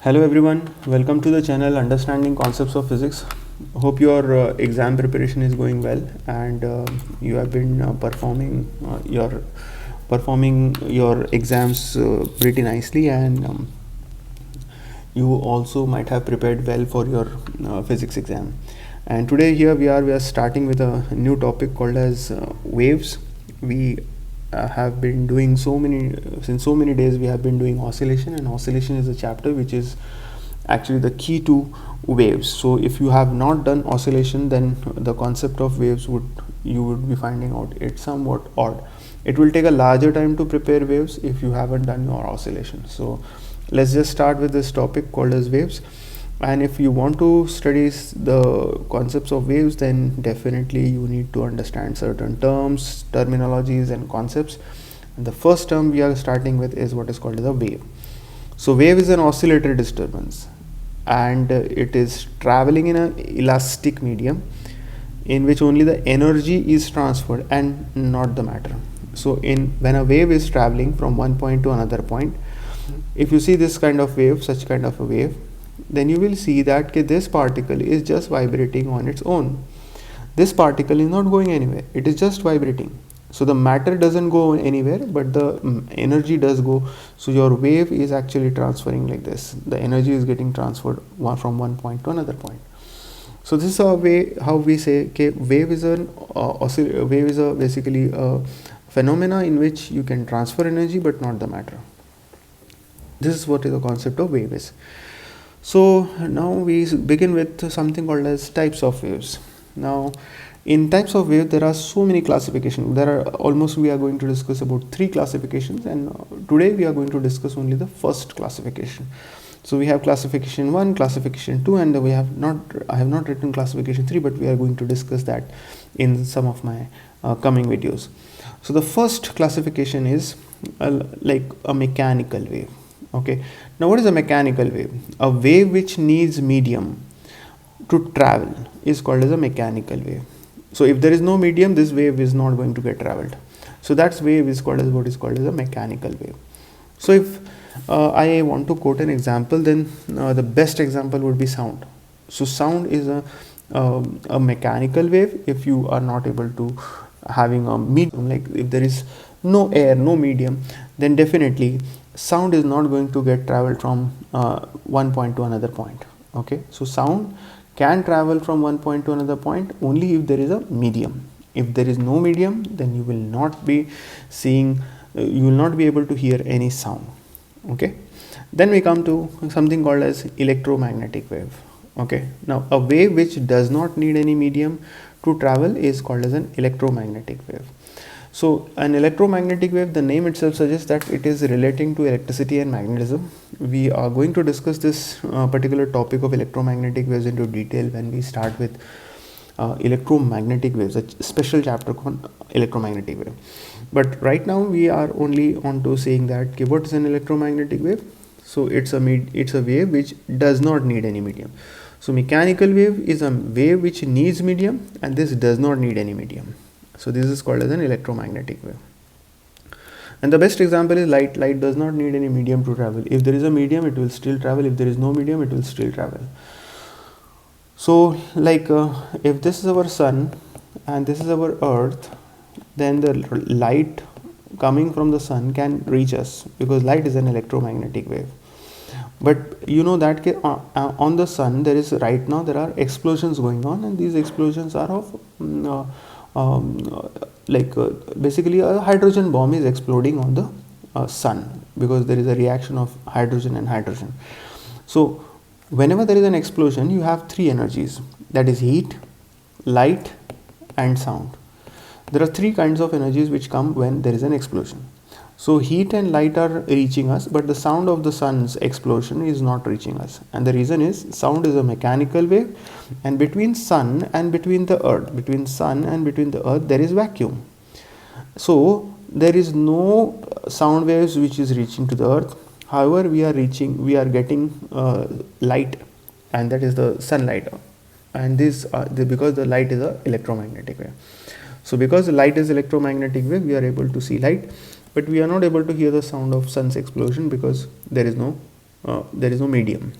Hello everyone, welcome to the channel Understanding.Concepts.Of.Physics. Hope your exam preparation is going well and you have been performing your exams pretty nicely, and you also might have prepared well for your physics exam. And today here we are starting with a new topic called as waves. We have been doing since so many days we have been doing oscillation, and oscillation is a chapter which is actually the key to waves. So if you have not done oscillation, then the concept of waves you would be finding out it's somewhat odd. It will take a larger time to prepare waves if you haven't done your oscillation. So let's just start with this topic called as waves. And if you want to study the concepts of waves, then definitely you need to understand certain terms, terminologies and concepts. And the first term we are starting with is what is called as a wave. So wave is an oscillator disturbance, and it is traveling in an elastic medium in which only the energy is transferred and not the matter. So when a wave is traveling from one point to another point, if you see this kind of wave, such kind of a wave, then you will see that this particle is just vibrating on its own. This particle is not going anywhere, it is just vibrating. So the matter doesn't go anywhere, but the energy does go. So your wave is actually transferring like this. The energy is getting transferred from one point to another point. So this is a way how we say wave is basically a phenomena in which you can transfer energy but not the matter. This is what the concept of wave is. So now we begin with something called as types of waves. Now in types of wave there are so many classifications. We are going to discuss about 3 classifications, and today we are going to discuss only the first classification. So we have classification 1, classification 2, and I have not written classification 3, but we are going to discuss that in some of my coming videos. So the first classification is like a mechanical wave. Okay, now what is a mechanical wave? A wave which needs medium to travel is called as a mechanical wave. So if there is no medium, this wave is not going to get traveled. So that wave is called as what is called as a mechanical wave. So if I want to quote an example, then the best example would be sound. So sound is a mechanical wave if you are not able to having a medium. Like if there is no air, no medium, then definitely sound is not going to get traveled from one point to another point. Okay, so sound can travel from one point to another point only if there is a medium. If there is no medium, then you will not be able to hear any sound. Okay, then we come to something called as electromagnetic wave. Okay, now a wave which does not need any medium to travel is called as an electromagnetic wave. So an electromagnetic wave, the name itself suggests that it is relating to electricity and magnetism. We are going to discuss this particular topic of electromagnetic waves into detail when we start with electromagnetic waves, a special chapter called electromagnetic wave. But right now we are only on to saying that what is an electromagnetic wave? So it's a wave which does not need any medium. So mechanical wave is a wave which needs medium, and this does not need any medium. So this is called as an electromagnetic wave. And the best example is light. Light does not need any medium to travel. If there is a medium, it will still travel. If there is no medium, it will still travel. So like if this is our sun and this is our earth, then the light coming from the sun can reach us because light is an electromagnetic wave. But you know that on the sun there are explosions going on, and these explosions are of basically a hydrogen bomb is exploding on the sun because there is a reaction of hydrogen and hydrogen. So whenever there is an explosion, you have 3 energies, that is heat, light and sound. There are 3 kinds of energies which come when there is an explosion. So heat and light are reaching us, but the sound of the sun's explosion is not reaching us. And the reason is sound is a mechanical wave, and between sun and between the earth, there is vacuum. So there is no sound waves which is reaching to the earth. However, we are getting light, and that is the sunlight. And this because the light is an electromagnetic wave. So because the light is electromagnetic wave, we are able to see light, but we are not able to hear the sound of sun's explosion because there is no there is no medium.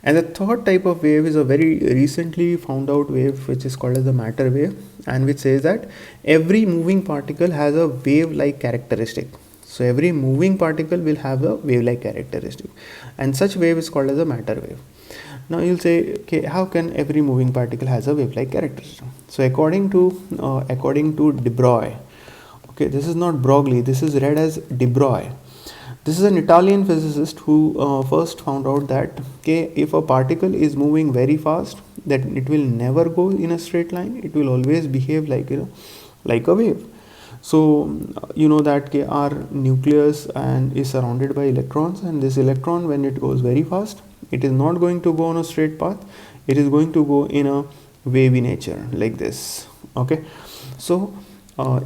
And the third type of wave is a very recently found out wave which is called as the matter wave, and which says that every moving particle has a wave-like characteristic. So every moving particle will have a wave-like characteristic, and such wave is called as a matter wave. Now you'll say, okay, how can every moving particle has a wave-like characteristic? So according to De Broglie, okay, this is not Broglie, this is read as De Broglie. This is an Italian physicist who first found out that, okay, if a particle is moving very fast, that it will never go in a straight line. It will always behave like, like a wave. So you know that, okay, our nucleus and is surrounded by electrons, and this electron, when it goes very fast, it is not going to go on a straight path. It is going to go in a wavy nature like this. Okay, so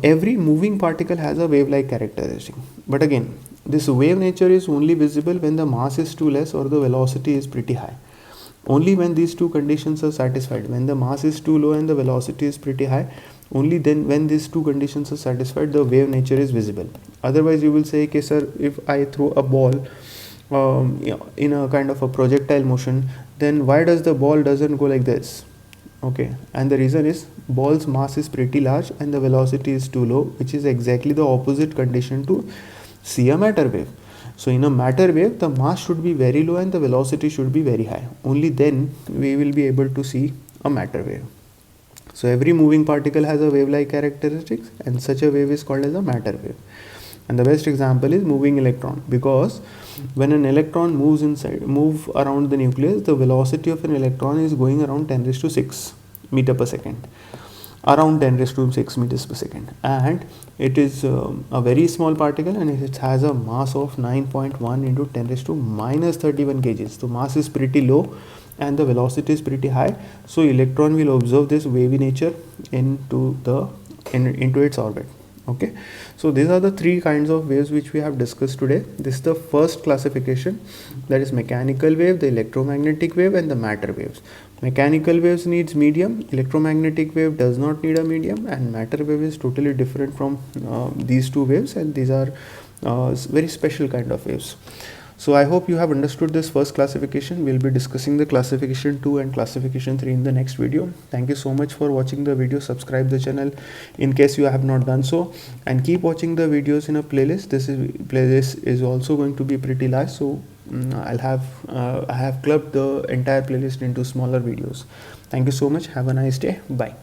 every moving particle has a wave-like characteristic. But again, this wave nature is only visible when the mass is too less or the velocity is pretty high. Only when these two conditions are satisfied, when the mass is too low and the velocity is pretty high, only then when these two conditions are satisfied, the wave nature is visible. Otherwise you will say, okay sir, if I throw a ball in a kind of a projectile motion, then why does the ball doesn't go like this? Okay, and the reason is ball's mass is pretty large and the velocity is too low, which is exactly the opposite condition to see a matter wave. So in a matter wave, the mass should be very low and the velocity should be very high. Only then we will be able to see a matter wave. So every moving particle has a wave-like characteristics, and such a wave is called as a matter wave. And the best example is moving electron, because when an electron move around the nucleus, the velocity of an electron is going around 10 raised to 6 meter per second, around 10 raised to 6 meters per second, and it is a very small particle, and it has a mass of 9.1 into 10 raised to minus 31 kgs. So mass is pretty low and the velocity is pretty high, so electron will observe this wavy nature into its orbit. Okay, so these are the three kinds of waves which we have discussed today. This is the first classification, that is mechanical wave, the electromagnetic wave, and the matter waves. Mechanical waves needs medium, electromagnetic wave does not need a medium, and matter wave is totally different from these two waves, and these are very special kind of waves. So I hope you have understood this first classification. We'll be discussing the classification 2 and classification 3 in the next video. Thank you so much for watching the video. Subscribe the channel in case you have not done so, and keep watching the videos in a playlist. This playlist is also going to be pretty large, so I have clubbed the entire playlist into smaller videos. Thank you so much. Have a nice day. Bye.